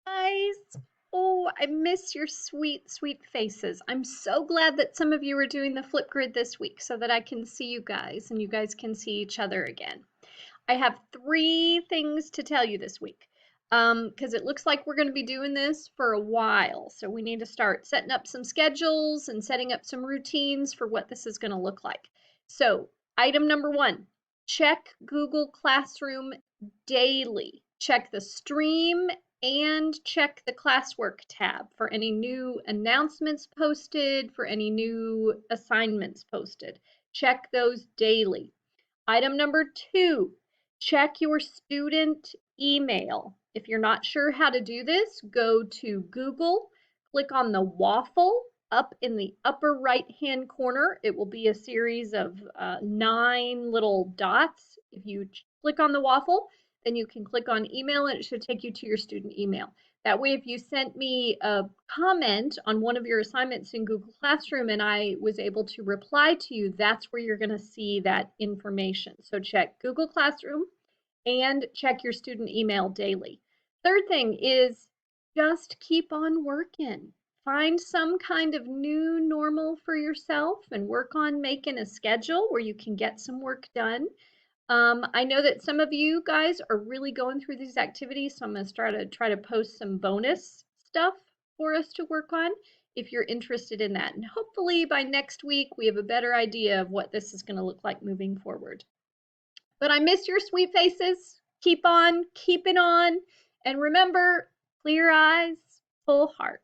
Guys. Oh, I miss your sweet, sweet faces. I'm so glad that some of you are doing the Flipgrid this week so that I can see you guys and you guys can see each other again. I have 3 things to tell you this week because it looks like we're going to be doing this for a while. So we need to start setting up some schedules and setting up some routines for what this is going to look like. So, item number 1, check Google Classroom daily. Check the stream and check the classwork tab for any new announcements posted, for any new assignments posted. Check those daily. Item number 2, check your student email. If you're not sure how to do this, go to Google, click on the Waffle up in the upper right-hand corner. It will be a series of 9 little dots. If you click on the Waffle, then you can click on email and it should take you to your student email. That way, if you sent me a comment on one of your assignments in Google Classroom and I was able to reply to you, that's where you're going to see that information. So check Google Classroom and check your student email daily. Third thing is just keep on working. Find some kind of new normal for yourself and work on making a schedule where you can get some work done. I know that some of you guys are really going through these activities, so I'm going to try to post some bonus stuff for us to work on if you're interested in that. And hopefully by next week, we have a better idea of what this is going to look like moving forward. But I miss your sweet faces. Keep on keeping on. And remember, clear eyes, full heart.